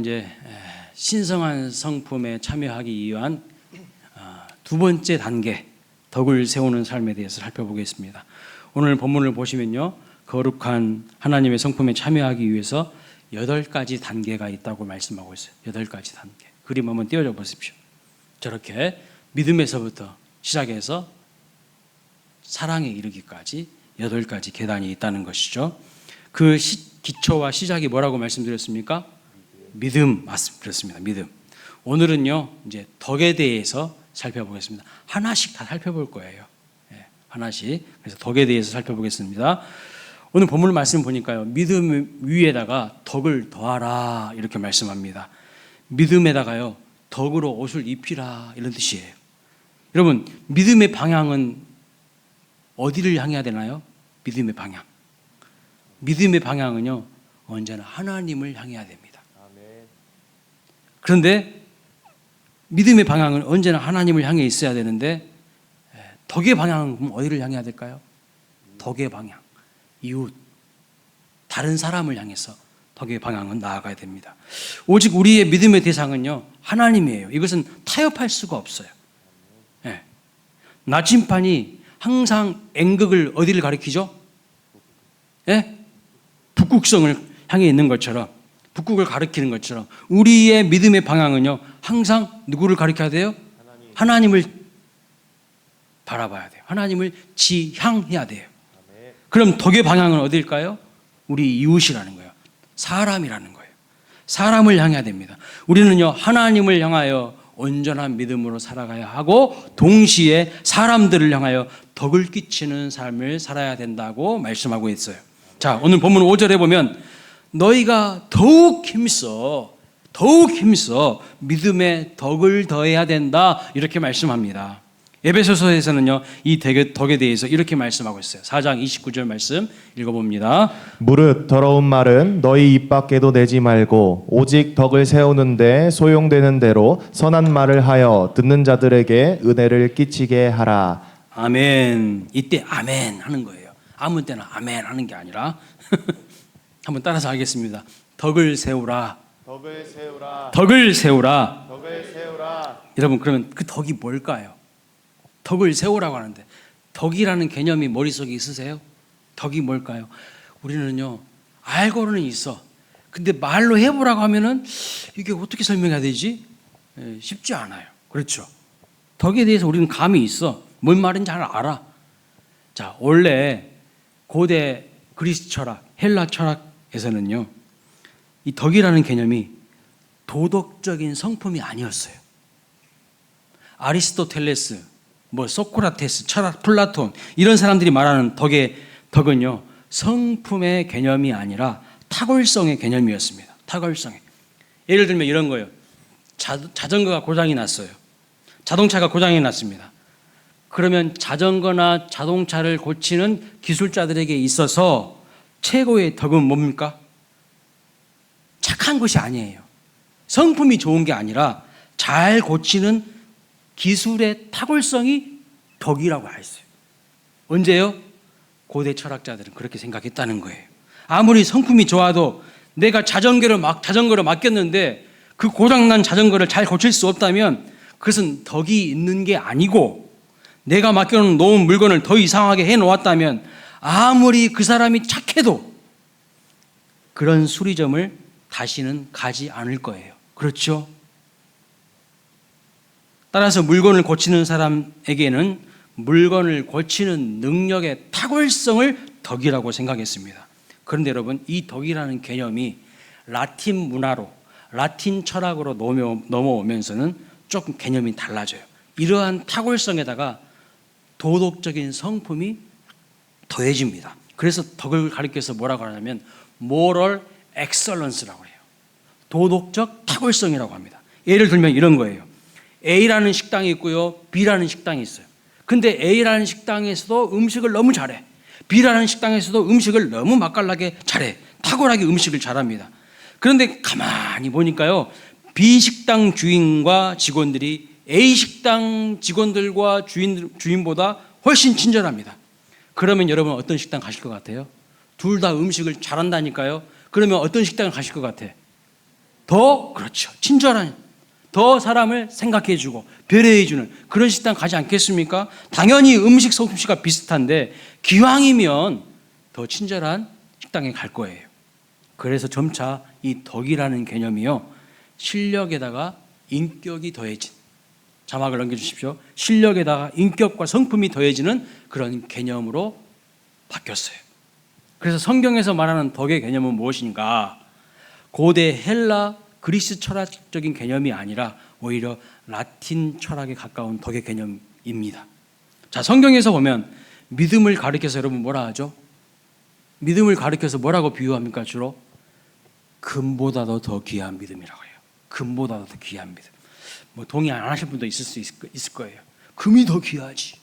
이제 신성한 성품에 참여하기 위한 두 번째 단계, 덕을 세우는 삶에 대해서 살펴보겠습니다. 오늘 본문을 보시면요, 거룩한 하나님의 성품에 참여하기 위해서 8가지 단계가 있다고 말씀하고 있어요. 8가지 단계. 그림 한번 띄워줘 보십시오. 저렇게 믿음에서부터 시작해서 사랑에 이르기까지 8가지 계단이 있다는 것이죠. 그 기초와 시작이 뭐라고 말씀드렸습니까? 믿음. 맞습니다. 그렇습니다. 믿음. 오늘은요, 이제 덕에 대해서 살펴보겠습니다. 하나씩 다 살펴볼 거예요. 하나씩. 그래서 덕에 대해서 살펴보겠습니다. 오늘 본문 말씀 보니까요, 믿음 위에다가 덕을 더하라 이렇게 말씀합니다. 믿음에다가요, 덕으로 옷을 입히라 이런 뜻이에요. 여러분, 믿음의 방향은 어디를 향해야 되나요? 믿음의 방향. 믿음의 방향은요, 언제나 하나님을 향해야 됩니다. 그런데 믿음의 방향은 언제나 하나님을 향해 있어야 되는데, 덕의 방향은 그럼 어디를 향해야 될까요? 덕의 방향, 이웃, 다른 사람을 향해서 덕의 방향은 나아가야 됩니다. 오직 우리의 믿음의 대상은요, 하나님이에요. 이것은 타협할 수가 없어요. 나침반이 항상 N극을 어디를 가리키죠? 북극성을 향해 있는 것처럼, 북극을 가리키는 것처럼 우리의 믿음의 방향은요, 항상 누구를 가리켜야 돼요? 하나님을 바라봐야 돼요. 하나님을 지향해야 돼요. 그럼 덕의 방향은 어디일까요? 우리 이웃이라는 거예요. 사람이라는 거예요. 사람을 향해야 됩니다. 우리는요, 하나님을 향하여 온전한 믿음으로 살아가야 하고, 동시에 사람들을 향하여 덕을 끼치는 삶을 살아야 된다고 말씀하고 있어요. 자, 오늘 본문 5절에 보면 너희가 더욱 힘써 믿음에 덕을 더해야 된다 이렇게 말씀합니다. 에베소서에서는요, 이 덕에 대해서 이렇게 말씀하고 있어요. 4장 29절 말씀 읽어봅니다. 무릇 더러운 말은 너희 입 밖에도 내지 말고 오직 덕을 세우는데 소용되는 대로 선한 말을 하여 듣는 자들에게 은혜를 끼치게 하라. 아멘. 이때 아멘 하는 거예요. 아무 때나 아멘 하는 게 아니라 한번 따라서 하겠습니다. 덕을 세우라. 덕을 세우라. 덕을 세우라. 덕을 세우라. 여러분, 그러면 그 덕이 뭘까요? 덕을 세우라고 하는데, 덕이라는 개념이 머릿속에 있으세요? 덕이 뭘까요? 우리는요, 알고는 있어. 근데 말로 해보라고 하면은 이게 어떻게 설명해야 되지? 쉽지 않아요. 그렇죠? 덕에 대해서 우리는 감이 있어. 뭔 말인지 잘 알아. 자, 원래 고대 그리스 철학, 헬라 철학에서는요, 이 덕이라는 개념이 도덕적인 성품이 아니었어요. 아리스토텔레스, 소크라테스, 철학, 플라톤 이런 사람들이 말하는 덕은요, 성품의 개념이 아니라 탁월성의 개념이었습니다. 탁월성의. 예를 들면 이런 거예요. 자전거가 고장이 났어요. 자동차가 고장이 났습니다. 그러면 자전거나 자동차를 고치는 기술자들에게 있어서 최고의 덕은 뭡니까? 착한 것이 아니에요. 성품이 좋은 게 아니라 잘 고치는 기술의 탁월성이 덕이라고 했어요. 언제요? 고대 철학자들은 그렇게 생각했다는 거예요. 아무리 성품이 좋아도 내가 자전거를 맡겼는데 그 고장난 자전거를 잘 고칠 수 없다면 그것은 덕이 있는 게 아니고, 내가 맡겨놓은 물건을 더 이상하게 해놓았다면 아무리 그 사람이 착해도 그런 수리점을 다시는 가지 않을 거예요. 그렇죠? 따라서 물건을 고치는 사람에게는 물건을 고치는 능력의 탁월성을 덕이라고 생각했습니다. 그런데 여러분, 이 덕이라는 개념이 라틴 문화로, 라틴 철학으로 넘어오면서는 조금 개념이 달라져요. 이러한 탁월성에다가 도덕적인 성품이 더해집니다. 그래서 덕을 가리켜서 뭐라고 하냐면 moral excellence라고 해요. 도덕적 탁월성이라고 합니다. 예를 들면 이런 거예요. A라는 식당이 있고요, B라는 식당이 있어요. 근데 A라는 식당에서도 음식을 너무 잘해. B라는 식당에서도 음식을 너무 맛깔나게 잘해. 탁월하게 음식을 잘합니다. 그런데 가만히 보니까요, B 식당 주인과 직원들이 A 식당 직원들과 주인보다 훨씬 친절합니다. 그러면 여러분 어떤 식당 가실 것 같아요? 둘 다 음식을 잘한다니까요. 그러면 어떤 식당을 가실 것 같아? 그렇죠. 친절한, 더 사람을 생각해주고 배려해주는 그런 식당 가지 않겠습니까? 당연히 음식 솜씨가 비슷한데 기왕이면 더 친절한 식당에 갈 거예요. 그래서 점차 이 덕이라는 개념이요, 실력에다가 인격이 더해진, 자막을 넘겨주십시오. 실력에다가 인격과 성품이 더해지는 그런 개념으로 바뀌었어요. 그래서 성경에서 말하는 덕의 개념은 무엇인가? 고대 헬라 그리스 철학적인 개념이 아니라 오히려 라틴 철학에 가까운 덕의 개념입니다. 자, 성경에서 보면 믿음을 가리켜서 여러분 뭐라 하죠? 믿음을 가리켜서 뭐라고 비유합니까? 주로 금보다도 더 귀한 믿음이라고 해요. 금보다도 더 귀한 믿음. 뭐 동의 안 하실 분도 있을 거예요. 금이 더 귀하지,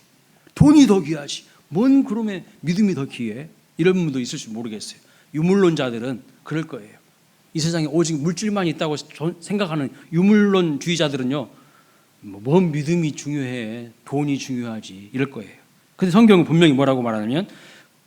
돈이 더 귀하지, 뭔 그러면 믿음이 더 귀해? 이런 분도 있을지 모르겠어요. 유물론자들은 그럴 거예요. 이 세상에 오직 물질만 있다고 생각하는 유물론주의자들은요, 뭔 믿음이 중요해, 돈이 중요하지, 이럴 거예요. 근데 성경은 분명히 뭐라고 말하냐면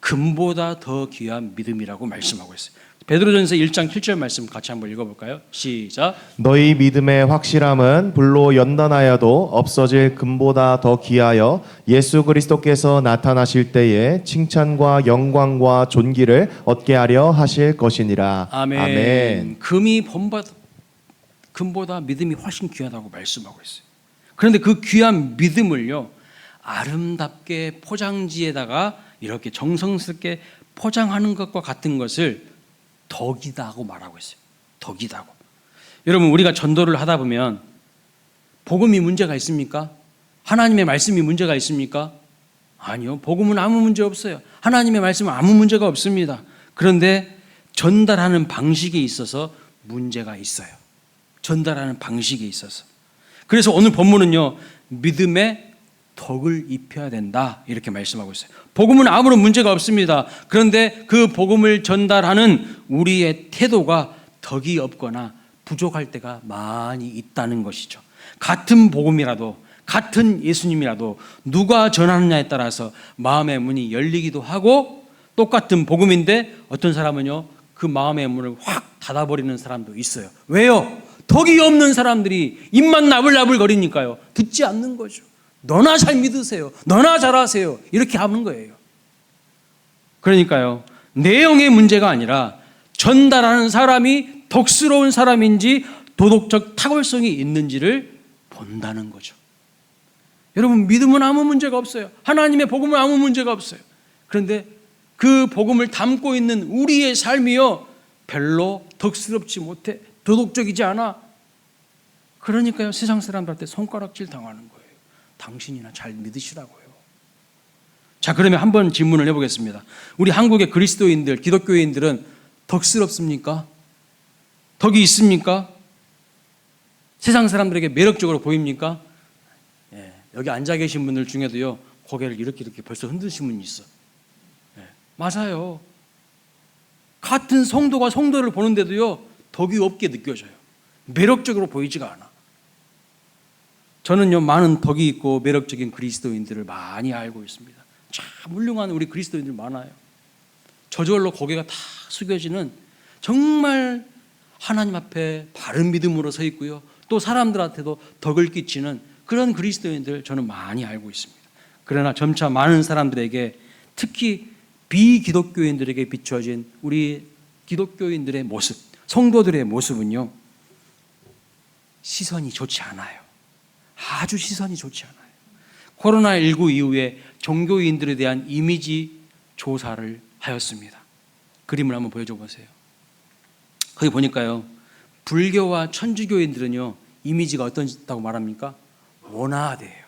금보다 더 귀한 믿음이라고 말씀하고 있어요. 베드로전서 1장 7절 말씀 같이 한번 읽어볼까요? 시작. 너희 믿음의 확실함은 불로 연단하여도 없어질 금보다 더 귀하여 예수 그리스도께서 나타나실 때에 칭찬과 영광과 존귀를 얻게 하려 하실 것이니라. 아멘. 아멘. 금보다 믿음이 훨씬 귀하다고 말씀하고 있어요. 그런데 그 귀한 믿음을요, 아름답게 포장지에다가 이렇게 정성스럽게 포장하는 것과 같은 것을 덕이다고 말하고 있어요. 덕이다고. 여러분, 우리가 전도를 하다 보면 복음이 문제가 있습니까? 하나님의 말씀이 문제가 있습니까? 아니요. 복음은 아무 문제 없어요. 하나님의 말씀은 아무 문제가 없습니다. 그런데 전달하는 방식에 있어서 문제가 있어요. 전달하는 방식에 있어서. 그래서 오늘 본문은요, 믿음의 덕을 입혀야 된다, 이렇게 말씀하고 있어요. 복음은 아무런 문제가 없습니다. 그런데 그 복음을 전달하는 우리의 태도가 덕이 없거나 부족할 때가 많이 있다는 것이죠. 같은 복음이라도, 같은 예수님이라도 누가 전하느냐에 따라서 마음의 문이 열리기도 하고, 똑같은 복음인데 어떤 사람은요, 그 마음의 문을 확 닫아버리는 사람도 있어요. 왜요? 덕이 없는 사람들이 입만 나불나불 거리니까요, 듣지 않는 거죠. 너나 잘 믿으세요, 너나 잘하세요, 이렇게 하는 거예요. 그러니까요, 내용의 문제가 아니라 전달하는 사람이 덕스러운 사람인지 도덕적 탁월성이 있는지를 본다는 거죠. 여러분, 믿음은 아무 문제가 없어요. 하나님의 복음은 아무 문제가 없어요. 그런데 그 복음을 담고 있는 우리의 삶이요, 별로 덕스럽지 못해, 도덕적이지 않아. 그러니까요, 세상 사람들한테 손가락질 당하는 거예요. 당신이나 잘 믿으시라고요. 자, 그러면 한번 질문을 해보겠습니다. 우리 한국의 그리스도인들, 기독교인들은 덕스럽습니까? 덕이 있습니까? 세상 사람들에게 매력적으로 보입니까? 예, 여기 앉아 계신 분들 중에도요, 고개를 이렇게 벌써 흔드신 분이 있어. 예, 맞아요. 같은 성도가 성도를 보는데도요, 덕이 없게 느껴져요. 매력적으로 보이지가 않아. 저는요, 많은 덕이 있고 매력적인 그리스도인들을 많이 알고 있습니다. 참 훌륭한 우리 그리스도인들 많아요. 저절로 고개가 다 숙여지는, 정말 하나님 앞에 바른 믿음으로 서 있고요, 또 사람들한테도 덕을 끼치는 그런 그리스도인들 저는 많이 알고 있습니다. 그러나 점차 많은 사람들에게, 특히 비기독교인들에게 비춰진 우리 기독교인들의 모습, 성도들의 모습은요, 시선이 좋지 않아요. 아주 시선이 좋지 않아요. 코로나19 이후에 종교인들에 대한 이미지 조사를 하였습니다. 그림을 한번 보여줘 보세요. 거기 보니까요, 불교와 천주교인들은요, 이미지가 어떻다고 말합니까? 온화하대요,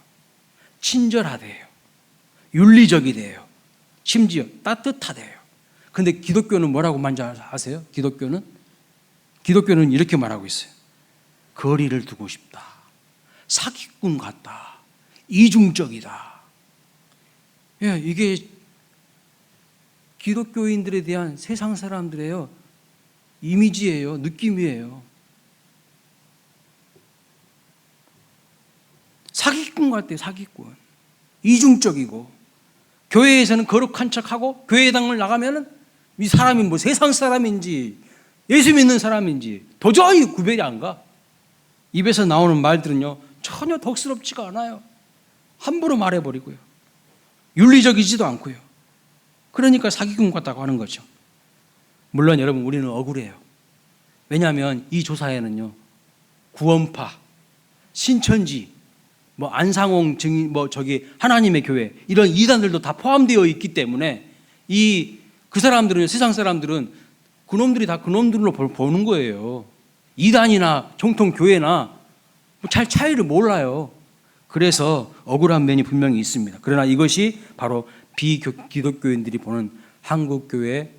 친절하대요, 윤리적이대요, 심지어 따뜻하대요. 근데 기독교는 뭐라고 먼저 아세요? 기독교는 이렇게 말하고 있어요. 거리를 두고 싶다, 사기꾼 같다, 이중적이다. 예, 이게 기독교인들에 대한 세상 사람들의 이미지예요, 느낌이에요. 사기꾼 같대요, 사기꾼. 이중적이고, 교회에서는 거룩한 척하고 교회당을 나가면은 이 사람이 뭐 세상 사람인지 예수 믿는 사람인지 도저히 구별이 안 가. 입에서 나오는 말들은요, 전혀 덕스럽지가 않아요. 함부로 말해버리고요. 윤리적이지도 않고요. 그러니까 사기꾼 같다고 하는 거죠. 물론 여러분, 우리는 억울해요. 왜냐하면 이 조사에는요, 구원파, 신천지, 안상홍 증인, 하나님의 교회, 이런 이단들도 다 포함되어 있기 때문에 그 사람들은, 세상 사람들은 그놈들이 다 그놈들로 보는 거예요. 이단이나 정통 교회나 잘 차이를 몰라요. 그래서 억울한 면이 분명히 있습니다. 그러나 이것이 바로 비기독교인들이 보는 한국교회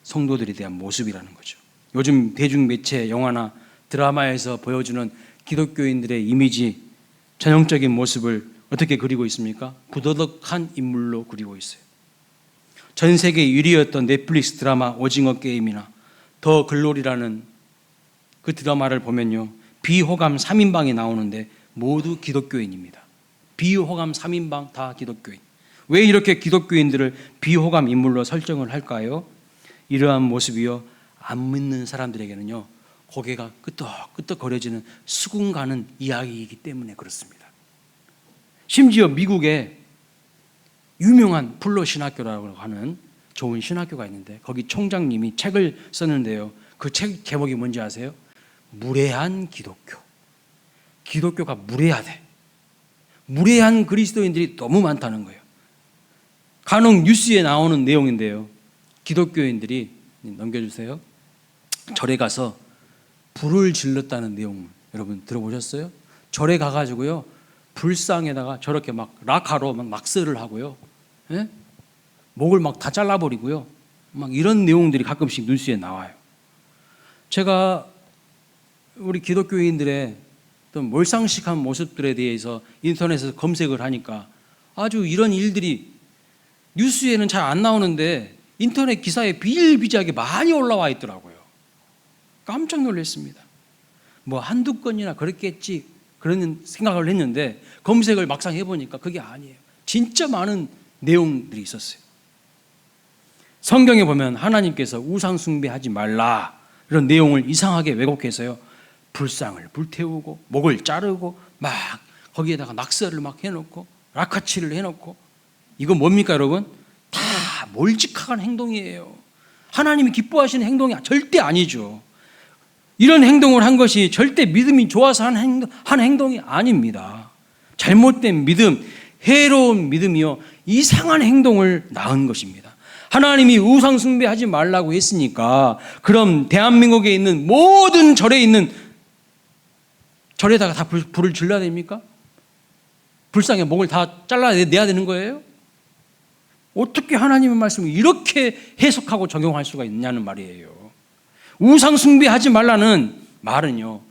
성도들에 대한 모습이라는 거죠. 요즘 대중매체, 영화나 드라마에서 보여주는 기독교인들의 이미지, 전형적인 모습을 어떻게 그리고 있습니까? 부도덕한 인물로 그리고 있어요. 전 세계 1위였던 넷플릭스 드라마 오징어 게임이나 더 글로리라는 그 드라마를 보면요, 비호감 3인방이 나오는데 모두 기독교인입니다. 비호감 3인방 다 기독교인. 왜 이렇게 기독교인들을 비호감 인물로 설정을 할까요? 이러한 모습이요, 안 믿는 사람들에게는요, 고개가 끄덕끄덕거려지는 수군 가는 이야기이기 때문에 그렇습니다. 심지어 미국에 유명한 플로 신학교라고 하는 좋은 신학교가 있는데 거기 총장님이 책을 썼는데요, 그 책 제목이 뭔지 아세요? 무례한 기독교. 기독교가 무례하대. 무례한 그리스도인들이 너무 많다는 거예요. 간혹 뉴스에 나오는 내용인데요, 기독교인들이, 넘겨주세요, 절에 가서 불을 질렀다는 내용 여러분 들어보셨어요? 절에 가가지고요, 불상에다가 저렇게 막 락화로 막 낙서를 하고요, 예? 목을 막 다 잘라버리고요, 막 이런 내용들이 가끔씩 뉴스에 나와요. 제가 우리 기독교인들의 어떤 몰상식한 모습들에 대해서 인터넷에서 검색을 하니까 아주 이런 일들이 뉴스에는 잘 안 나오는데 인터넷 기사에 비일비재하게 많이 올라와 있더라고요. 깜짝 놀랐습니다. 한두 건이나 그랬겠지 그런 생각을 했는데 검색을 막상 해보니까 그게 아니에요. 진짜 많은 내용들이 있었어요. 성경에 보면 하나님께서 우상 숭배하지 말라 이런 내용을 이상하게 왜곡해서요, 불상을 불태우고 목을 자르고 막 거기에다가 낙서를 막 해놓고 락화칠을 해놓고, 이거 뭡니까 여러분? 다 몰직한 행동이에요. 하나님이 기뻐하시는 행동이 절대 아니죠. 이런 행동을 한 것이 절대 믿음이 좋아서 한 행동이 아닙니다. 잘못된 믿음, 해로운 믿음이요, 이상한 행동을 낳은 것입니다. 하나님이 우상 숭배하지 말라고 했으니까 그럼 대한민국에 있는 모든 절에다가 다 불을 질러야 됩니까? 불상에 목을 다 잘라내야 되는 거예요? 어떻게 하나님의 말씀을 이렇게 해석하고 적용할 수가 있냐는 말이에요. 우상 숭배하지 말라는 말은요,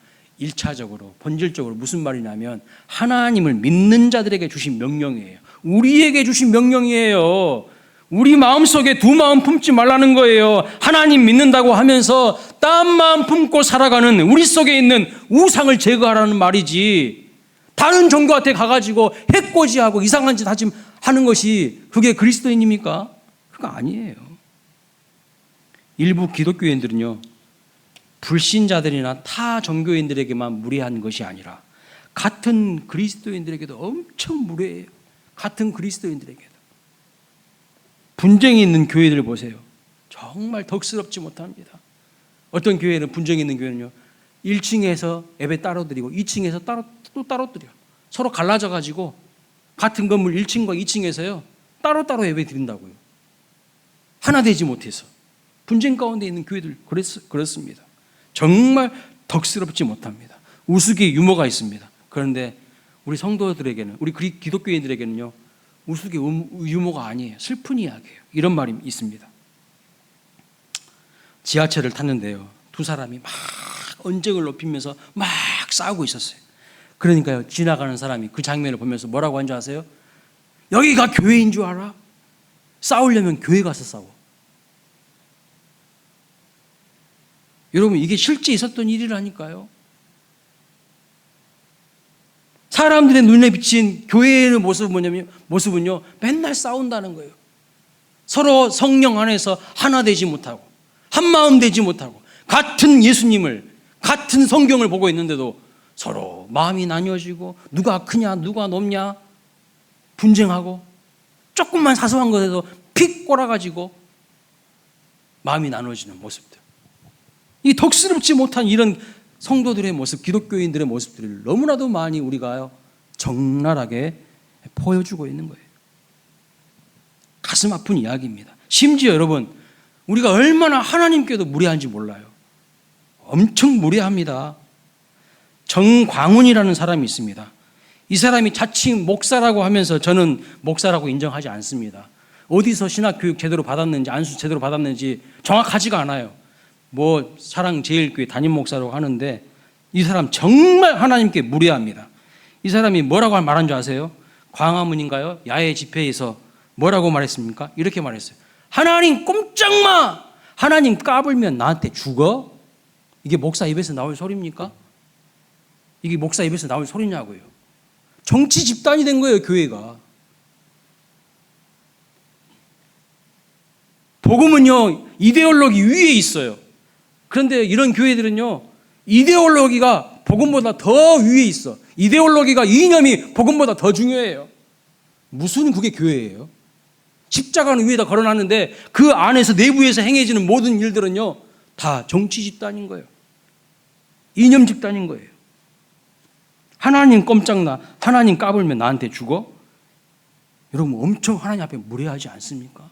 1차적으로 본질적으로 무슨 말이냐면 하나님을 믿는 자들에게 주신 명령이에요. 우리에게 주신 명령이에요. 우리 마음속에 두 마음 품지 말라는 거예요. 하나님 믿는다고 하면서 딴 마음 품고 살아가는 우리 속에 있는 우상을 제거하라는 말이지, 다른 종교한테 가가지고 해코지하고 이상한 짓 하는 것이 그게 그리스도인입니까? 그거 아니에요. 일부 기독교인들은요, 불신자들이나 타 종교인들에게만 무례한 것이 아니라 같은 그리스도인들에게도 엄청 무례해요. 같은 그리스도인들에게도. 분쟁이 있는 교회들 보세요. 정말 덕스럽지 못합니다. 어떤 교회는, 분쟁이 있는 교회는요, 1층에서 예배 따로 드리고 2층에서 또 따로 드려요. 서로 갈라져 가지고 같은 건물 1층과 2층에서요 따로따로 예배 드린다고요. 하나 되지 못해서. 분쟁 가운데 있는 교회들 그렇습니다. 정말 덕스럽지 못합니다. 우스개 유머가 있습니다. 그런데 우리 성도들에게는, 우리 기독교인들에게는요, 우스개 유머가 아니에요. 슬픈 이야기예요. 이런 말이 있습니다. 지하철을 탔는데요, 두 사람이 막 언쟁을 높이면서 막 싸우고 있었어요. 그러니까요, 지나가는 사람이 그 장면을 보면서 뭐라고 한 줄 아세요? 여기가 교회인 줄 알아? 싸우려면 교회 가서 싸워. 여러분, 이게 실제 있었던 일이라니까요. 사람들의 눈에 비친 교회의 모습은요, 맨날 싸운다는 거예요. 서로 성령 안에서 하나 되지 못하고 한마음 되지 못하고 같은 예수님을, 같은 성경을 보고 있는데도 서로 마음이 나뉘어지고 누가 크냐 누가 높냐 분쟁하고 조금만 사소한 것에도 픽 꼬라가지고 마음이 나눠지는 모습들. 이 덕스럽지 못한 이런 성도들의 모습, 기독교인들의 모습들을 너무나도 많이 우리가 적나라하게 보여주고 있는 거예요. 가슴 아픈 이야기입니다. 심지어 여러분, 우리가 얼마나 하나님께도 무례한지 몰라요. 엄청 무례합니다. 정광훈이라는 사람이 있습니다. 이 사람이 자칭 목사라고 하면서 저는 목사라고 인정하지 않습니다. 어디서 신학교육 제대로 받았는지 안수 제대로 받았는지 정확하지가 않아요. 뭐 사랑제일교회 담임 목사라고 하는데 이 사람 정말 하나님께 무례합니다. 이 사람이 뭐라고 말한 줄 아세요? 광화문인가요? 야외 집회에서 뭐라고 말했습니까? 이렇게 말했어요. 하나님 꼼짝마! 하나님 까불면 나한테 죽어? 이게 목사 입에서 나올 소리입니까? 이게 목사 입에서 나올 소리냐고요. 정치 집단이 된 거예요, 교회가. 복음은요, 이데올로기 위에 있어요. 그런데 이런 교회들은요, 이데올로기가 복음보다 더 위에 있어. 이데올로기가, 이념이 복음보다 더 중요해요. 무슨 그게 교회예요? 십자가는 위에다 걸어놨는데 그 안에서 내부에서 행해지는 모든 일들은요, 다 정치 집단인 거예요. 이념 집단인 거예요. 하나님 꼼짝나, 하나님 까불면 나한테 죽어? 여러분 엄청 하나님 앞에 무례하지 않습니까?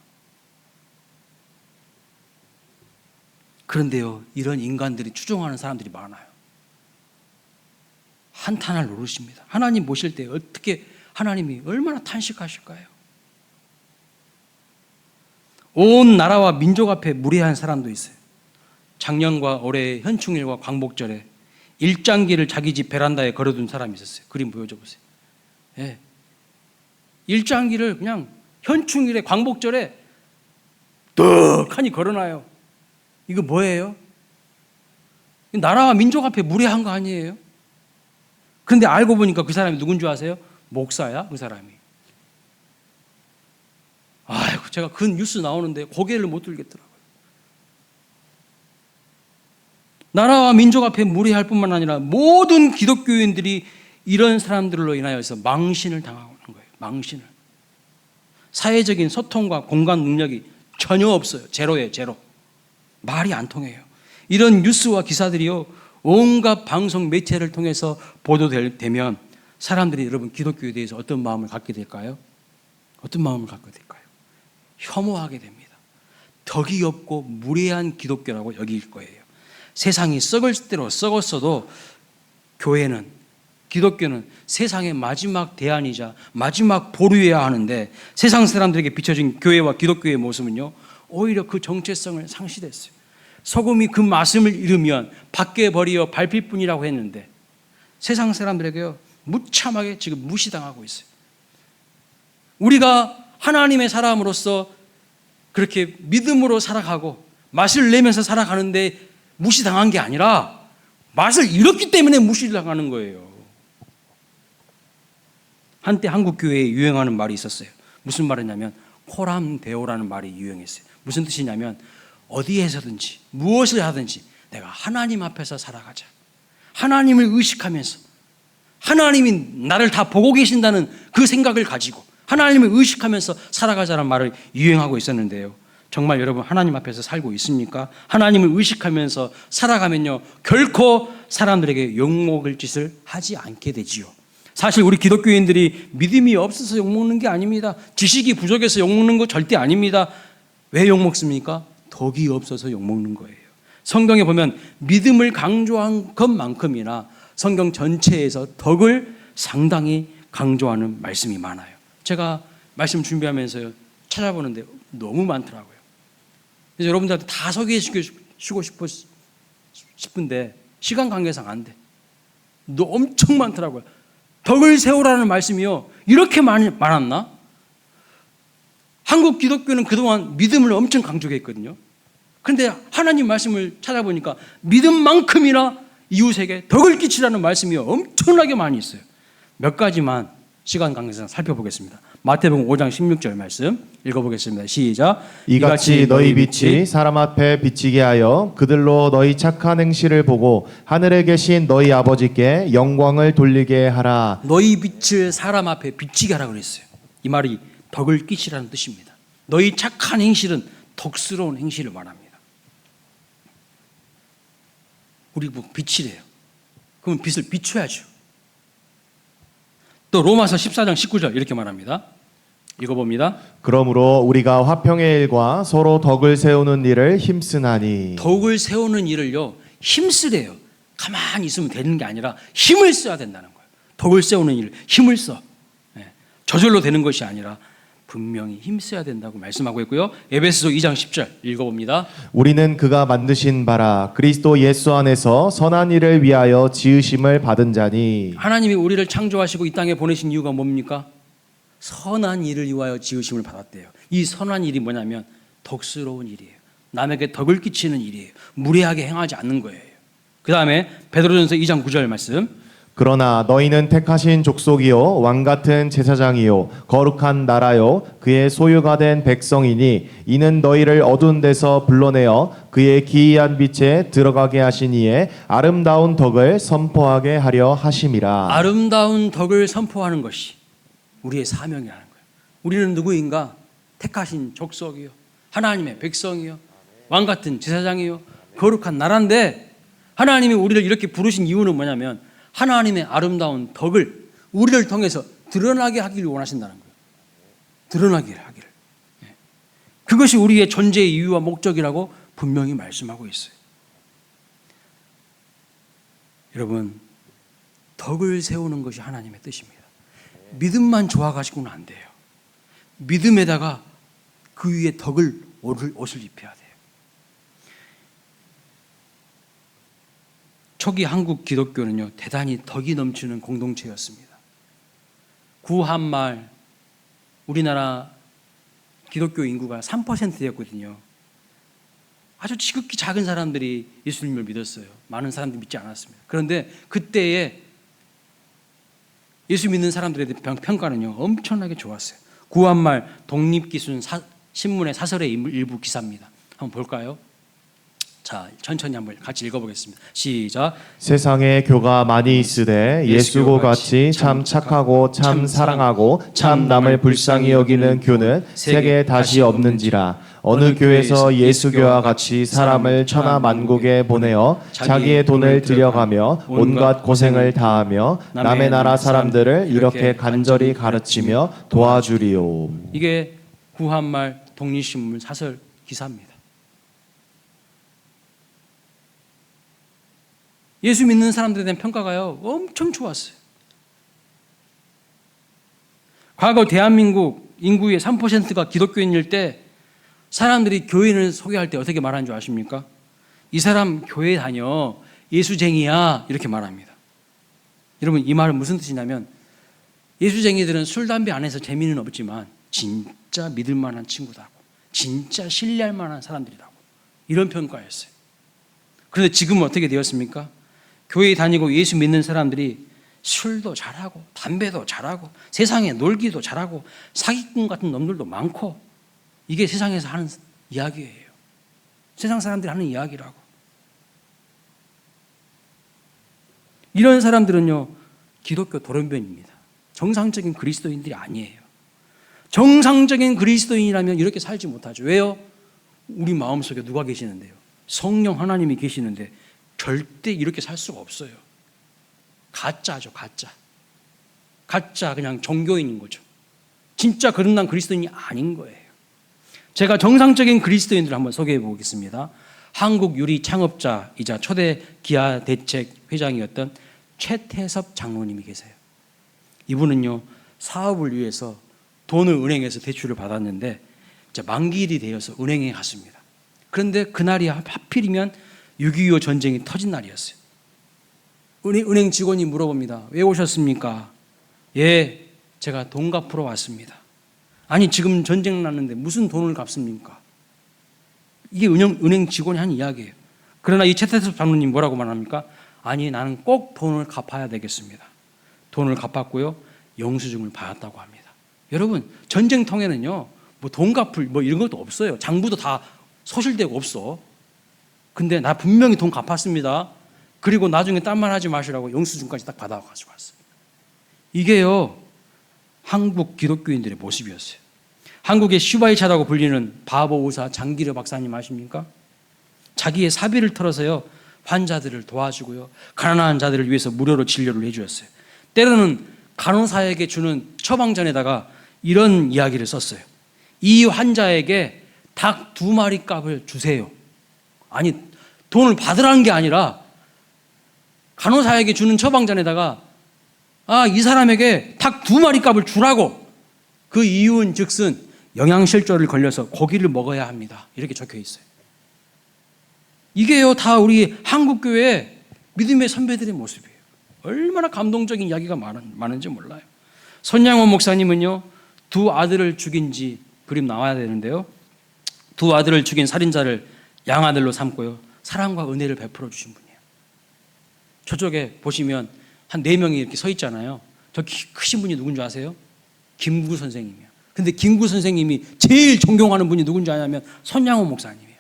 그런데요, 이런 인간들이 추종하는 사람들이 많아요. 한탄할 노릇입니다. 하나님 모실 때 어떻게 하나님이 얼마나 탄식하실까요? 온 나라와 민족 앞에 무례한 사람도 있어요. 작년과 올해 현충일과 광복절에 일장기를 자기 집 베란다에 걸어둔 사람이 있었어요. 그림 보여줘 보세요. 예. 일장기를 그냥 현충일에 광복절에 떡하니 걸어놔요. 이거 뭐예요? 나라와 민족 앞에 무례한 거 아니에요? 그런데 알고 보니까 그 사람이 누군 줄 아세요? 목사야, 그 사람이. 아이고, 제가 그 뉴스 나오는데 고개를 못 들겠더라고요. 나라와 민족 앞에 무례할 뿐만 아니라 모든 기독교인들이 이런 사람들로 인하여서 망신을 당하는 거예요. 망신을. 사회적인 소통과 공감 능력이 전혀 없어요. 제로예요, 제로. 말이 안 통해요. 이런 뉴스와 기사들이요, 온갖 방송 매체를 통해서 보도되면 사람들이 여러분 기독교에 대해서 어떤 마음을 갖게 될까요? 어떤 마음을 갖게 될까요? 혐오하게 됩니다. 덕이 없고 무례한 기독교라고 여길 거예요. 세상이 썩을 대로 썩었어도 교회는, 기독교는 세상의 마지막 대안이자 마지막 보루여야 하는데 세상 사람들에게 비춰진 교회와 기독교의 모습은요, 오히려 그 정체성을 상실했어요. 소금이 그 맛을 잃으면 밖에 버리어 밟힐 뿐이라고 했는데 세상 사람들에게요, 무참하게 지금 무시당하고 있어요. 우리가 하나님의 사람으로서 그렇게 믿음으로 살아가고 맛을 내면서 살아가는데 무시당한 게 아니라 맛을 잃었기 때문에 무시당하는 거예요. 한때 한국 교회에 유행하는 말이 있었어요. 무슨 말이냐면 코람데오라는 말이 유행했어요. 무슨 뜻이냐면 어디에서든지 무엇을 하든지 내가 하나님 앞에서 살아가자. 하나님을 의식하면서 하나님이 나를 다 보고 계신다는 그 생각을 가지고 하나님을 의식하면서 살아가자는 말을 유행하고 있었는데요. 정말 여러분 하나님 앞에서 살고 있습니까? 하나님을 의식하면서 살아가면요, 결코 사람들에게 욕먹을 짓을 하지 않게 되지요. 사실 우리 기독교인들이 믿음이 없어서 욕먹는 게 아닙니다. 지식이 부족해서 욕먹는 거 절대 아닙니다. 왜 욕먹습니까? 덕이 없어서 욕먹는 거예요. 성경에 보면 믿음을 강조한 것만큼이나 성경 전체에서 덕을 상당히 강조하는 말씀이 많아요. 제가 말씀 준비하면서 찾아보는데 너무 많더라고요. 그래서 여러분들한테 다 소개해주고 싶은데 시간 관계상 안 돼. 엄청 많더라고요. 덕을 세우라는 말씀이요, 이렇게 많았나? 한국 기독교는 그동안 믿음을 엄청 강조했거든요. 그런데 하나님 말씀을 찾아보니까 믿음만큼이나 이웃에게 덕을 끼치라는 말씀이 엄청나게 많이 있어요. 몇 가지만 시간 관계상 살펴보겠습니다. 마태복음 5장 16절 말씀 읽어보겠습니다. 시작. 이같이 너희 빛이 사람 앞에 비치게 하여 그들로 너희 착한 행실을 보고 하늘에 계신 너희 아버지께 영광을 돌리게 하라. 너희 빛을 사람 앞에 비치게 하라 그랬어요. 이 말이 덕을 끼치라는 뜻입니다. 너희 착한 행실은 덕스러운 행실을 말합니다. 우리 뭐 빛이래요. 그럼 빛을 비춰야죠. 또 로마서 14장 19절 이렇게 말합니다. 읽어봅니다. 그러므로 우리가 화평의 일과 서로 덕을 세우는 일을 힘쓰나니. 덕을 세우는 일을요 힘쓰래요. 가만히 있으면 되는 게 아니라 힘을 써야 된다는 거예요. 덕을 세우는 일 힘을 써. 저절로 되는 것이 아니라 분명히 힘써야 된다고 말씀하고 있고요. 에베소서 2장 10절 읽어봅니다. 우리는 그가 만드신 바라 그리스도 예수 안에서 선한 일을 위하여 지으심을 받은 자니. 하나님이 우리를 창조하시고 이 땅에 보내신 이유가 뭡니까? 선한 일을 위하여 지으심을 받았대요. 이 선한 일이 뭐냐면 덕스러운 일이에요. 남에게 덕을 끼치는 일이에요. 무례하게 행하지 않는 거예요. 그 다음에 베드로전서 2장 9절 말씀. 그러나 너희는 택하신 족속이요 왕 같은 제사장이요 거룩한 나라요 그의 소유가 된 백성이니 이는 너희를 어두운 데서 불러내어 그의 기이한 빛에 들어가게 하신 이의 아름다운 덕을 선포하게 하려 하심이라. 아름다운 덕을 선포하는 것이 우리의 사명이라는 거예요. 우리는 누구인가? 택하신 족속이요 하나님의 백성이요 왕 같은 제사장이요 거룩한 나라인데 하나님이 우리를 이렇게 부르신 이유는 뭐냐면 하나님의 아름다운 덕을 우리를 통해서 드러나게 하기를 원하신다는 거예요. 드러나기를 하기를. 그것이 우리의 존재의 이유와 목적이라고 분명히 말씀하고 있어요. 여러분, 덕을 세우는 것이 하나님의 뜻입니다. 믿음만 좋아가지고는 안 돼요. 믿음에다가 그 위에 덕을 옷을 입혀야 돼요. 초기 한국 기독교는요 대단히 덕이 넘치는 공동체였습니다. 구한말 우리나라 기독교 인구가 3%였거든요. 아주 지극히 작은 사람들이 예수님을 믿었어요. 많은 사람들이 믿지 않았습니다. 그런데 그때에 예수 믿는 사람들에 대한 평가는요 엄청나게 좋았어요. 구한말 독립기순 신문의 사설의 일부 기사입니다. 한번 볼까요? 자, 천천히 한번 같이 읽어보겠습니다. 시작. 세상에 교가 많이 있으되 예수고 같이 참 착하고 참 사랑하고 참 남을 불쌍히 여기는 교는 세계에 다시 없는지라. 어느 교회에서 예수교와 같이 사람을 천하 만국에 보내어 자기의 돈을 들여가며 온갖 고생을 다하며 남의 나라 사람들을 이렇게 간절히 가르치며 도와주리요. 이게 구한말 독립신문 사설 기사입니다. 예수 믿는 사람들에 대한 평가가요 엄청 좋았어요. 과거 대한민국 인구의 3%가 기독교인일 때 사람들이 교인을 소개할 때 어떻게 말하는 줄 아십니까? 이 사람 교회 다녀 예수쟁이야 이렇게 말합니다. 여러분 이 말은 무슨 뜻이냐면 예수쟁이들은 술 담배 안 해서 재미는 없지만 진짜 믿을 만한 친구다고 진짜 신뢰할 만한 사람들이라고 이런 평가였어요. 그런데 지금은 어떻게 되었습니까? 교회 다니고 예수 믿는 사람들이 술도 잘하고 담배도 잘하고 세상에 놀기도 잘하고 사기꾼 같은 놈들도 많고 이게 세상에서 하는 이야기예요. 세상 사람들이 하는 이야기라고. 이런 사람들은요 기독교 돌연변입니다. 정상적인 그리스도인들이 아니에요. 정상적인 그리스도인이라면 이렇게 살지 못하죠. 왜요? 우리 마음속에 누가 계시는데요? 성령 하나님이 계시는데 절대 이렇게 살 수가 없어요. 가짜죠, 가짜. 가짜 그냥 종교인인 거죠. 진짜 거듭난 그리스도인이 아닌 거예요. 제가 정상적인 그리스도인들을 한번 소개해 보겠습니다. 한국 유리 창업자이자 초대 기아 대책 회장이었던 최태섭 장로님이 계세요. 이분은요 사업을 위해서 돈을 은행에서 대출을 받았는데 이제 만기일이 되어서 은행에 갔습니다. 그런데 그날이 하필이면 6.25 전쟁이 터진 날이었어요. 은행 직원이 물어봅니다. 왜 오셨습니까? 예, 제가 돈 갚으러 왔습니다. 아니 지금 전쟁 났는데 무슨 돈을 갚습니까? 이게 은행 직원이 한 이야기예요. 그러나 이 최태섭 장로님 뭐라고 말합니까? 아니 나는 꼭 돈을 갚아야 되겠습니다. 돈을 갚았고요 영수증을 받았다고 합니다. 여러분, 전쟁통에는요, 뭐 돈 갚을 뭐 이런 것도 없어요. 장부도 다 소실되고 없어. 근데 나 분명히 돈 갚았습니다. 그리고 나중에 딴 말 하지 마시라고 영수증까지 딱 받아가지고 왔어요. 이게요, 한국 기독교인들의 모습이었어요. 한국의 슈바이차라고 불리는 바보 의사 장기려 박사님 아십니까? 자기의 사비를 털어서요, 환자들을 도와주고요, 가난한 자들을 위해서 무료로 진료를 해주었어요. 때로는 간호사에게 주는 처방전에다가 이런 이야기를 썼어요. 이 환자에게 닭 2마리 값을 주세요. 아니, 돈을 받으라는 게 아니라 간호사에게 주는 처방전에다가 이 사람에게 닭 2마리 값을 주라고. 그 이유는 즉슨 영양실조를 걸려서 고기를 먹어야 합니다. 이렇게 적혀 있어요. 이게요, 다 우리 한국교회의 믿음의 선배들의 모습이에요. 얼마나 감동적인 이야기가 많은지 몰라요. 손양원 목사님은요, 2 아들을 죽인 지 그림 나와야 되는데요, 2 아들을 죽인 살인자를 양아들로 삼고요, 사랑과 은혜를 베풀어 주신 분이에요. 저쪽에 보시면 한 4명이 이렇게 서 있잖아요. 저 크신 분이 누군지 아세요? 김구 선생님이에요. 근데 김구 선생님이 제일 존경하는 분이 누군지 아냐면 손양원 목사님이에요.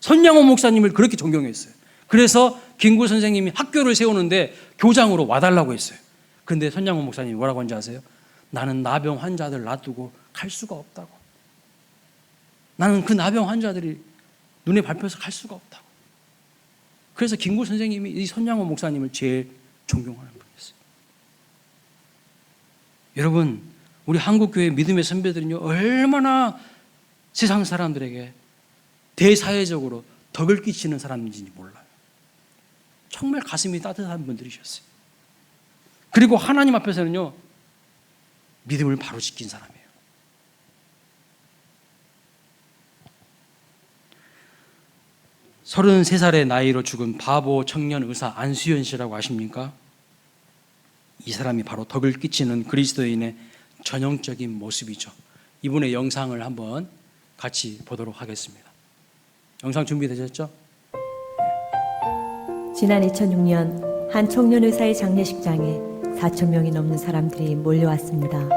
손양원 목사님을 그렇게 존경했어요. 그래서 김구 선생님이 학교를 세우는데 교장으로 와달라고 했어요. 근데 손양원 목사님이 뭐라고 한지 아세요? 나는 나병 환자들 놔두고 갈 수가 없다고. 나는 그 나병 환자들이 눈에 밟혀서 갈 수가 없다고. 그래서 김구 선생님이 이 손양원 목사님을 제일 존경하는 분이었어요. 여러분, 우리 한국교회 믿음의 선배들은요, 얼마나 세상 사람들에게 대사회적으로 덕을 끼치는 사람인지 몰라요. 정말 가슴이 따뜻한 분들이셨어요. 그리고 하나님 앞에서는요, 믿음을 바로 지킨 사람이에요. 서른세 살의 나이로 죽은 바보 청년 의사 안수연 씨라고 아십니까? 이 사람이 바로 덕을 끼치는 그리스도인의 전형적인 모습이죠. 이분의 영상을 한번 같이 보도록 하겠습니다. 영상 준비되셨죠? 지난 2006년 한 청년 의사의 장례식장에 4,000명이 넘는 사람들이 몰려왔습니다.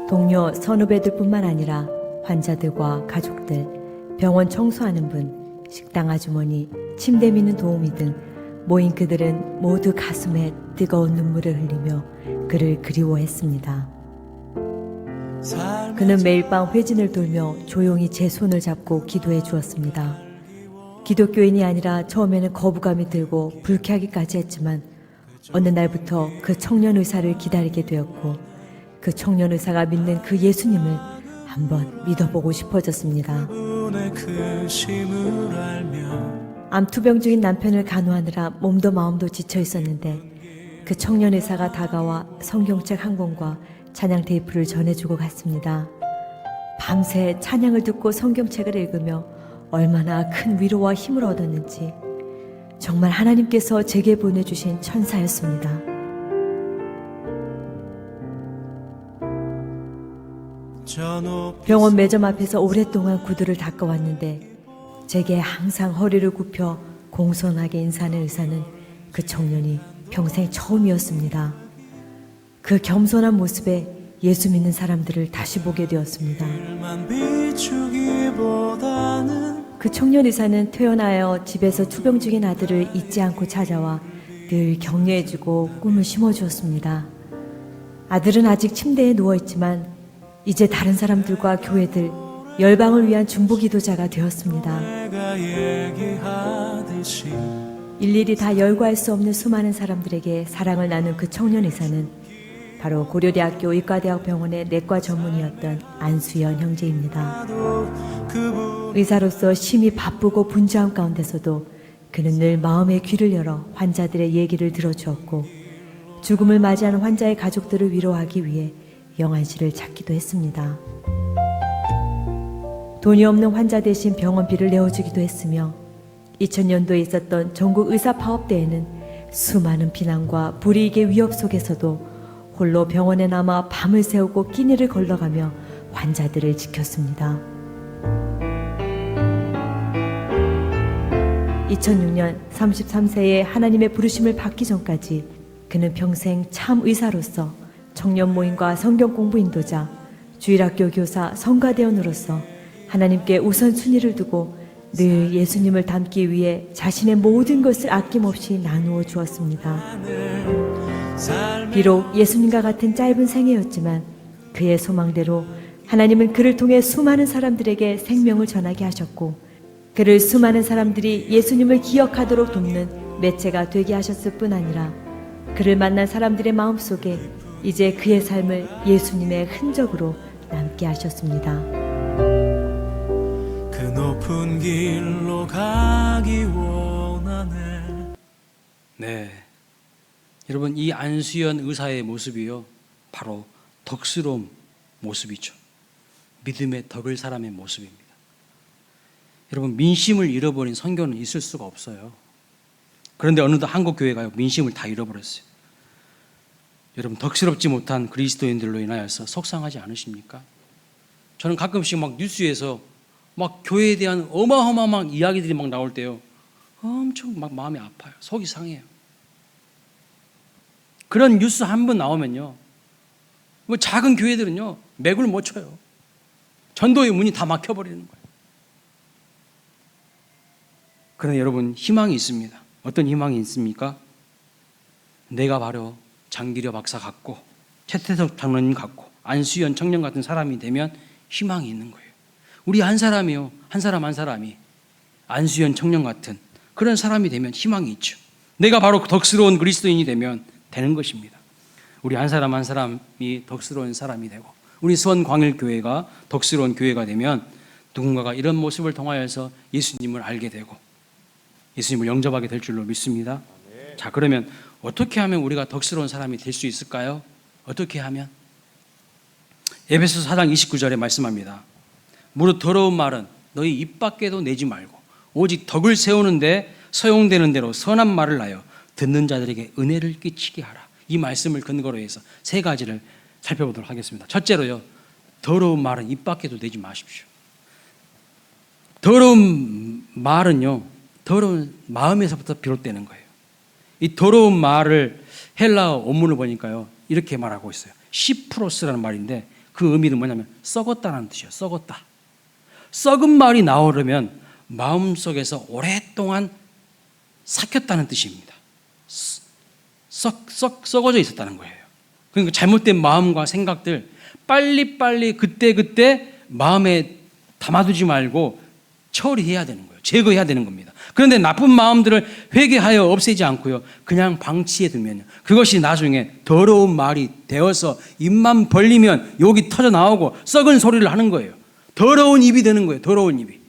동료 선후배들뿐만 아니라 환자들과 가족들, 병원 청소하는 분, 식당 아주머니, 침대 미는 도우미 등 모인 그들은 모두 가슴에 뜨거운 눈물을 흘리며 그를 그리워했습니다. 그는 매일 밤 회진을 돌며 조용히 제 손을 잡고 기도해 주었습니다. 기독교인이 아니라 처음에는 거부감이 들고 불쾌하기까지 했지만 어느 날부터 그 청년 의사를 기다리게 되었고 그 청년 의사가 믿는 그 예수님을 한번 믿어보고 싶어졌습니다. 암투병 중인 남편을 간호하느라 몸도 마음도 지쳐 있었는데 그 청년 의사가 다가와 성경책 한 권과 찬양 테이프를 전해주고 갔습니다. 밤새 찬양을 듣고 성경책을 읽으며 얼마나 큰 위로와 힘을 얻었는지 정말 하나님께서 제게 보내주신 천사였습니다. 병원 매점 앞에서 오랫동안 구두를 닦아왔는데 제게 항상 허리를 굽혀 공손하게 인사하는 의사는 그 청년이 평생 처음이었습니다. 그 겸손한 모습에 예수 믿는 사람들을 다시 보게 되었습니다. 그 청년 의사는 퇴원하여 집에서 투병 중인 아들을 잊지 않고 찾아와 늘 격려해주고 꿈을 심어주었습니다. 아들은 아직 침대에 누워있지만 이제 다른 사람들과 교회들, 열방을 위한 중보기도자가 되었습니다. 일일이 다 열거할 수 없는 수많은 사람들에게 사랑을 나눈 그 청년 의사는 바로 고려대학교 의과대학병원의 내과 전문의였던 안수연 형제입니다. 의사로서 심히 바쁘고 분주한 가운데서도 그는 늘 마음의 귀를 열어 환자들의 얘기를 들어주었고 죽음을 맞이하는 환자의 가족들을 위로하기 위해 영안실을 찾기도 했습니다. 돈이 없는 환자 대신 병원비를 내어주기도 했으며 2000년도에 있었던 전국 의사파업대회는 수많은 비난과 불이익의 위협 속에서도 홀로 병원에 남아 밤을 새우고 끼니를 걸러가며 환자들을 지켰습니다. 2006년 33세에 하나님의 부르심을 받기 전까지 그는 평생 참 의사로서 청년 모임과 성경 공부 인도자, 주일학교 교사, 성가대원으로서 하나님께 우선순위를 두고 늘 예수님을 닮기 위해 자신의 모든 것을 아낌없이 나누어 주었습니다. 비록 예수님과 같은 짧은 생애였지만 그의 소망대로 하나님은 그를 통해 수많은 사람들에게 생명을 전하게 하셨고 그를 수많은 사람들이 예수님을 기억하도록 돕는 매체가 되게 하셨을 뿐 아니라 그를 만난 사람들의 마음속에 이제 그의 삶을 예수님의 흔적으로 남게 하셨습니다. 그 높은 길로 가기 원하네. 네, 여러분 이 안수연 의사의 모습이요 바로 덕스러운 모습이죠. 믿음의 덕을 사람의 모습입니다. 여러분 민심을 잃어버린 선교는 있을 수가 없어요. 그런데 어느덧 한국 교회가요 민심을 다 잃어버렸어요. 여러분 덕스럽지 못한 그리스도인들로 인하여서 속상하지 않으십니까? 저는 가끔씩 막 뉴스에서 막 교회에 대한 어마어마한 이야기들이 막 나올 때요 엄청 막 마음이 아파요. 속이 상해요. 그런 뉴스 한 번 나오면요 뭐 작은 교회들은요 맥을 못 쳐요. 전도의 문이 다 막혀버리는 거예요. 그런데 여러분 희망이 있습니다. 어떤 희망이 있습니까? 내가 바로 장기려 박사 같고 최태석 장로님 같고 안수연 청년 같은 사람이 되면 희망이 있는 거예요. 우리 한 사람이요 한 사람이 안수연 청년 같은 그런 사람이 되면 희망이 있죠. 내가 바로 덕스러운 그리스도인이 되면 되는 것입니다. 우리 한 사람이 덕스러운 사람이 되고 우리 수원광일교회가 덕스러운 교회가 되면 누군가가 이런 모습을 통하여서 예수님을 알게 되고 예수님을 영접하게 될 줄로 믿습니다. 자, 그러면 어떻게 하면 우리가 덕스러운 사람이 될 수 있을까요? 어떻게 하면? 에베소서 4장 29절에 말씀합니다. 무릇 더러운 말은 너희 입 밖에도 내지 말고 오직 덕을 세우는데 서용되는 대로 선한 말을 하여 듣는 자들에게 은혜를 끼치게 하라. 이 말씀을 근거로 해서 세 가지를 살펴보도록 하겠습니다. 첫째로요, 더러운 말은 입 밖에도 내지 마십시오. 더러운 말은요, 더러운 마음에서부터 비롯되는 거예요. 이 더러운 말을 헬라어 원문을 보니까요 이렇게 말하고 있어요. 시프로스라는 말인데 그 의미는 뭐냐면 썩었다는 뜻이에요. 썩었다. 썩은 말이 나오려면 마음속에서 오랫동안 삭혔다는 뜻입니다. 썩어져 있었다는 거예요. 그러니까 잘못된 마음과 생각들 빨리빨리 그때 마음에 담아두지 말고 처리해야 되는 거예요. 제거해야 되는 겁니다. 그런데 나쁜 마음들을 회개하여 없애지 않고요 그냥 방치해 두면요 그것이 나중에 더러운 말이 되어서 입만 벌리면 욕이 터져 나오고 썩은 소리를 하는 거예요. 더러운 입이 되는 거예요. 더러운 입이.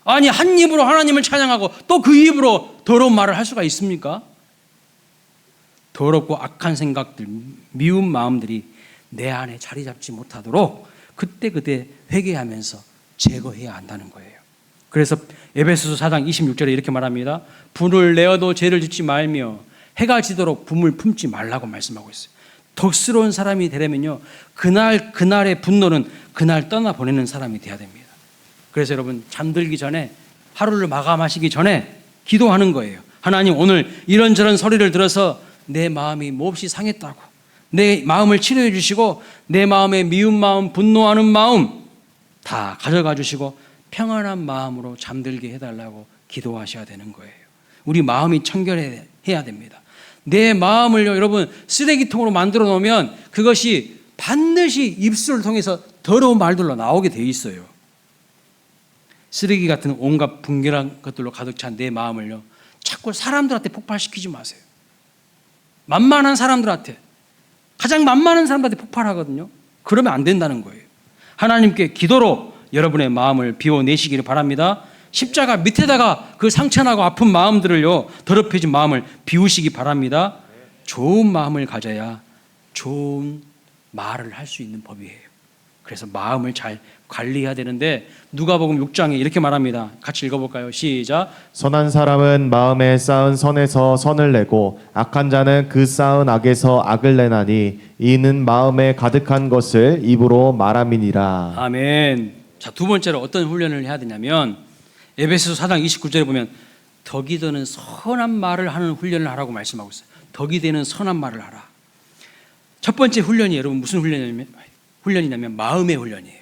아니 한 입으로 하나님을 찬양하고 또 그 입으로 더러운 말을 할 수가 있습니까? 더럽고 악한 생각들, 미운 마음들이 내 안에 자리 잡지 못하도록 그때 회개하면서 제거해야 한다는 거예요. 그래서 에베소서 4장 26절에 이렇게 말합니다. 분을 내어도 죄를 짓지 말며 해가 지도록 분을 품지 말라고 말씀하고 있어요. 덕스러운 사람이 되려면요 그날의 분노는 그날 떠나보내는 사람이 돼야 됩니다. 그래서 여러분 잠들기 전에 하루를 마감하시기 전에 기도하는 거예요. 하나님 오늘 이런저런 소리를 들어서 내 마음이 몹시 상했다고 내 마음을 치료해 주시고 내 마음의 미운 마음, 분노하는 마음 다 가져가 주시고 평안한 마음으로 잠들게 해달라고 기도하셔야 되는 거예요. 우리 마음이 청결해야 됩니다. 내 마음을요 여러분 쓰레기통으로 만들어 놓으면 그것이 반드시 입술을 통해서 더러운 말들로 나오게 돼 있어요. 쓰레기 같은 온갖 분결한 것들로 가득 찬 내 마음을요 자꾸 사람들한테 폭발시키지 마세요. 만만한 사람들한테 가장 만만한 사람들한테 폭발하거든요. 그러면 안 된다는 거예요. 하나님께 기도로 여러분의 마음을 비워내시기를 바랍니다. 십자가 밑에다가 그 상처나고 아픈 마음들을요 더럽혀진 마음을 비우시기 바랍니다. 좋은 마음을 가져야 좋은 말을 할 수 있는 법이에요. 그래서 마음을 잘 관리해야 되는데 누가복음 6장에 이렇게 말합니다. 같이 읽어볼까요? 시작. 선한 사람은 마음에 쌓은 선에서 선을 내고 악한 자는 그 쌓은 악에서 악을 내나니 이는 마음에 가득한 것을 입으로 말함이니라. 아멘. 자, 두 번째로 어떤 훈련을 해야 되냐면 에베소서 4장 29절에 보면 덕이 되는 선한 말을 하는 훈련을 하라고 말씀하고 있어요. 덕이 되는 선한 말을 하라. 첫 번째 훈련이 여러분 무슨 훈련이냐면 마음의 훈련이에요.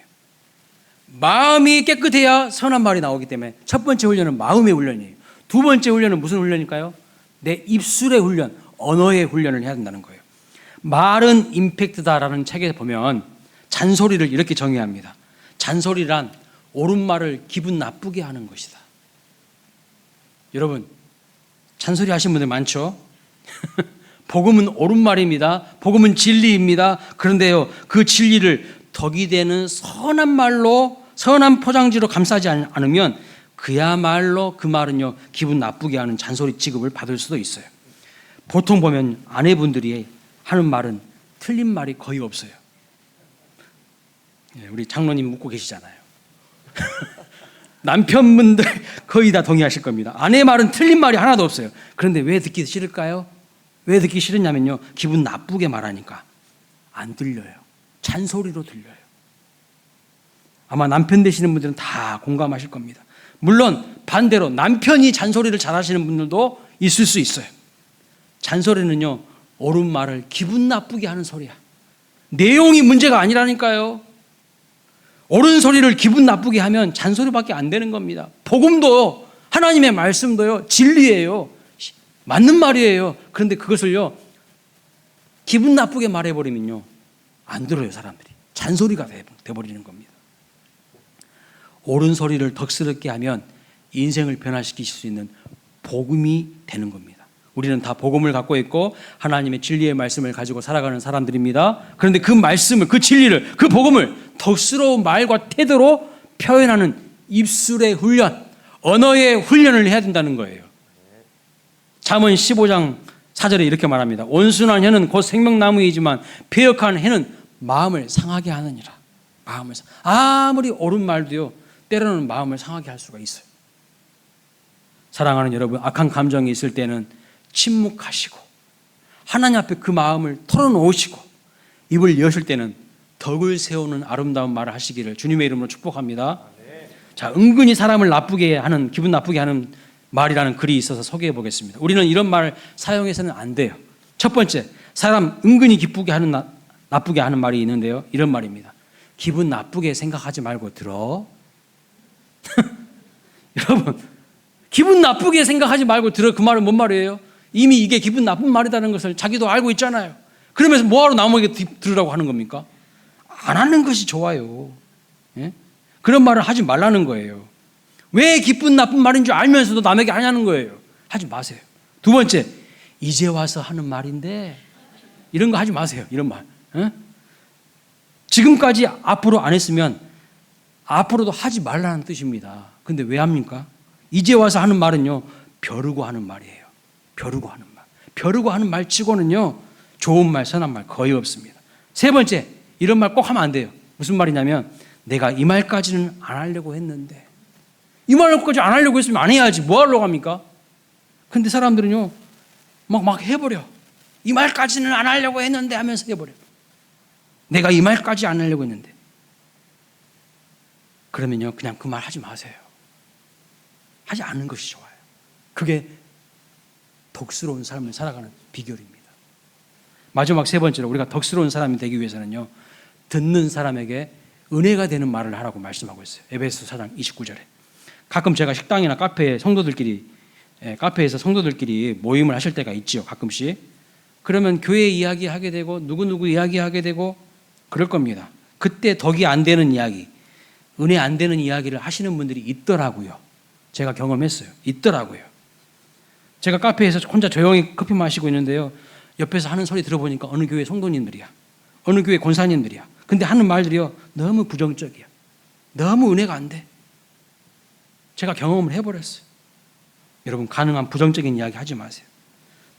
마음이 깨끗해야 선한 말이 나오기 때문에 첫 번째 훈련은 마음의 훈련이에요. 두 번째 훈련은 무슨 훈련일까요? 내 입술의 훈련, 언어의 훈련을 해야 된다는 거예요. 말은 임팩트다라는 책에 보면 잔소리를 이렇게 정의합니다. 잔소리란 옳은 말을 기분 나쁘게 하는 것이다. 여러분, 잔소리 하신 분들 많죠? 복음은 옳은 말입니다. 복음은 진리입니다. 그런데요, 그 진리를 덕이 되는 선한 말로, 선한 포장지로 감싸지 않으면 그야말로 그 말은요, 기분 나쁘게 하는 잔소리 취급을 받을 수도 있어요. 보통 보면 아내분들이 하는 말은 틀린 말이 거의 없어요. 우리 장로님 묻고 계시잖아요. 남편분들 거의 다 동의하실 겁니다. 아내 말은 틀린 말이 하나도 없어요. 그런데 왜 듣기 싫을까요? 왜 듣기 싫으냐면요, 기분 나쁘게 말하니까 안 들려요. 잔소리로 들려요. 아마 남편 되시는 분들은 다 공감하실 겁니다. 물론 반대로 남편이 잔소리를 잘하시는 분들도 있을 수 있어요. 잔소리는요, 옳은 말을 기분 나쁘게 하는 소리야. 내용이 문제가 아니라니까요. 옳은 소리를 기분 나쁘게 하면 잔소리밖에 안 되는 겁니다. 복음도 하나님의 말씀도요, 진리예요. 맞는 말이에요. 그런데 그것을요, 기분 나쁘게 말해버리면요, 안 들어요, 사람들이. 잔소리가 돼버리는 겁니다. 옳은 소리를 덕스럽게 하면 인생을 변화시키실 수 있는 복음이 되는 겁니다. 우리는 다 복음을 갖고 있고 하나님의 진리의 말씀을 가지고 살아가는 사람들입니다. 그런데 그 말씀을, 그 진리를, 그 복음을 덕스러운 말과 태도로 표현하는 입술의 훈련, 언어의 훈련을 해야 된다는 거예요. 잠언 15장 4절에 이렇게 말합니다. 온순한 혀는 곧 생명나무이지만 배역한 해는 마음을 상하게 하느니라. 아무리 옳은 말도요, 때로는 마음을 상하게 할 수가 있어요. 사랑하는 여러분, 악한 감정이 있을 때는 침묵하시고 하나님 앞에 그 마음을 털어놓으시고 입을 여실 때는 덕을 세우는 아름다운 말을 하시기를 주님의 이름으로 축복합니다. 자, 은근히 사람을 나쁘게 하는, 기분 나쁘게 하는 말이라는 글이 있어서 소개해 보겠습니다. 우리는 이런 말을 사용해서는 안 돼요. 첫 번째, 사람 은근히 나쁘게 하는 말이 있는데요, 이런 말입니다. 기분 나쁘게 생각하지 말고 들어. 여러분, 기분 나쁘게 생각하지 말고 들어, 그 말은 뭔 말이에요? 이미 이게 기분 나쁜 말이라는 것을 자기도 알고 있잖아요. 그러면서 뭐하러 남에게 들으라고 하는 겁니까? 안 하는 것이 좋아요. 예? 그런 말을 하지 말라는 거예요. 왜 기쁜 나쁜 말인 줄 알면서도 남에게 하냐는 거예요. 하지 마세요. 두 번째, 이제 와서 하는 말인데 이런 거 하지 마세요. 이런 말. 예? 지금까지 앞으로 안 했으면 앞으로도 하지 말라는 뜻입니다. 근데 왜 합니까? 이제 와서 하는 말은요, 벼르고 하는 말이에요. 벼르고 하는 말. 벼르고 하는 말 치고는요, 좋은 말, 선한 말 거의 없습니다. 세 번째, 이런 말 꼭 하면 안 돼요. 무슨 말이냐면, 내가 이 말까지는 안 하려고 했는데, 이 말까지 안 하려고 했으면 안 해야지. 뭐 하려고 합니까? 근데 사람들은요, 막 해버려. 이 말까지는 안 하려고 했는데 하면서 해버려. 내가 이 말까지 안 하려고 했는데. 그러면요, 그냥 그 말 하지 마세요. 하지 않는 것이 좋아요. 그게 덕스러운 삶을 살아가는 비결입니다. 마지막 세 번째로, 우리가 덕스러운 사람이 되기 위해서는요, 듣는 사람에게 은혜가 되는 말을 하라고 말씀하고 있어요. 에베소 4장 29절에. 가끔 제가 식당이나 카페에서 성도들끼리 모임을 하실 때가 있죠, 가끔씩. 그러면 교회 이야기하게 되고 누구누구 이야기하게 되고 그럴 겁니다. 그때 덕이 안 되는 이야기, 은혜 안 되는 이야기를 하시는 분들이 있더라고요. 제가 경험했어요. 있더라고요. 제가 카페에서 혼자 조용히 커피 마시고 있는데요, 옆에서 하는 소리 들어보니까 어느 교회 성도님들이야, 어느 교회 권사님들이야. 근데 하는 말들이요, 너무 부정적이야. 너무 은혜가 안 돼. 제가 경험을 해버렸어요. 여러분, 가능한 부정적인 이야기 하지 마세요.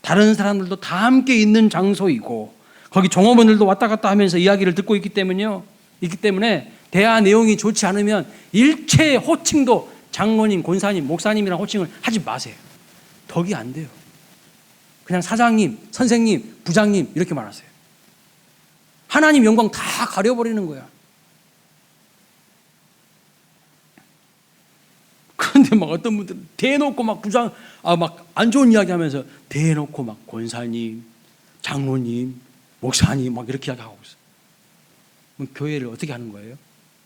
다른 사람들도 다 함께 있는 장소이고 거기 종업원들도 왔다 갔다 하면서 이야기를 듣고 있기 때문에 대화 내용이 좋지 않으면 일체의 호칭도 장로님, 권사님, 목사님이랑 호칭을 하지 마세요. 덕이 안 돼요. 그냥 사장님, 선생님, 부장님 이렇게 말하세요. 하나님 영광 다 가려버리는 거야. 그런데 막 어떤 분들은 대놓고 막 막 안 좋은 이야기 하면서 대놓고 막 권사님, 장로님, 목사님 막 이렇게 하고 있어. 그럼 교회를 어떻게 하는 거예요?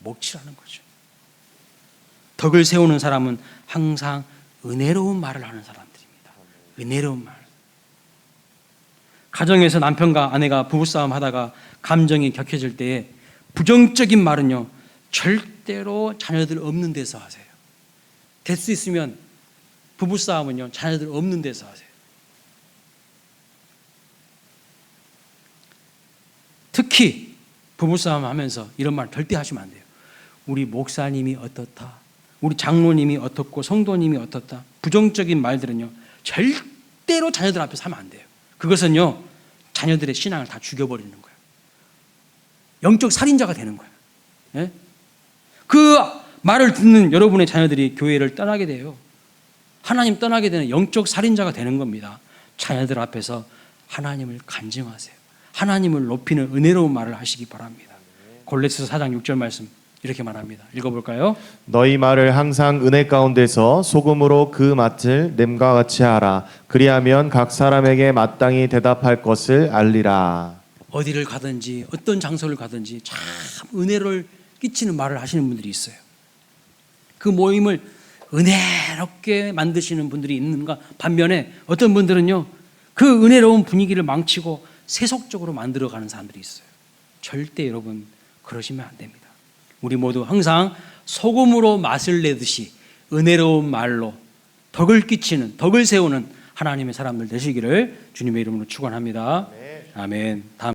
먹칠하는 거죠. 덕을 세우는 사람은 항상 은혜로운 말을 하는 사람들입니다. 은혜로운 말. 가정에서 남편과 아내가 부부싸움 하다가 감정이 격해질 때에 부정적인 말은요, 절대로 자녀들 없는 데서 하세요. 될 수 있으면 부부싸움은요, 자녀들 없는 데서 하세요. 특히 부부싸움 하면서 이런 말 절대 하시면 안 돼요. 우리 목사님이 어떻다, 우리 장로님이 어떻고 성도님이 어떻다, 부정적인 말들은요, 절대로 자녀들 앞에서 하면 안 돼요. 그것은요, 자녀들의 신앙을 다 죽여버리는 거예요. 영적 살인자가 되는 거예요. 예? 그 말을 듣는 여러분의 자녀들이 교회를 떠나게 돼요. 하나님 떠나게 되는 영적 살인자가 되는 겁니다. 자녀들 앞에서 하나님을 간증하세요. 하나님을 높이는 은혜로운 말을 하시기 바랍니다. 골로새서 4장 6절 말씀 이렇게 말합니다. 읽어볼까요? 너희 말을 항상 은혜 가운데서 소금으로 그 맛을 냄과 같이 하라. 그리하면 각 사람에게 마땅히 대답할 것을 알리라. 어디를 가든지 어떤 장소를 가든지 참 은혜를 끼치는 말을 하시는 분들이 있어요. 그 모임을 은혜롭게 만드시는 분들이 있는가, 반면에 어떤 분들은요, 그 은혜로운 분위기를 망치고 세속적으로 만들어가는 사람들이 있어요. 절대 여러분 그러시면 안 됩니다. 우리 모두 항상 소금으로 맛을 내듯이 은혜로운 말로 덕을 끼치는, 덕을 세우는 하나님의 사람들 되시기를 주님의 이름으로 축원합니다. 아멘. 다음.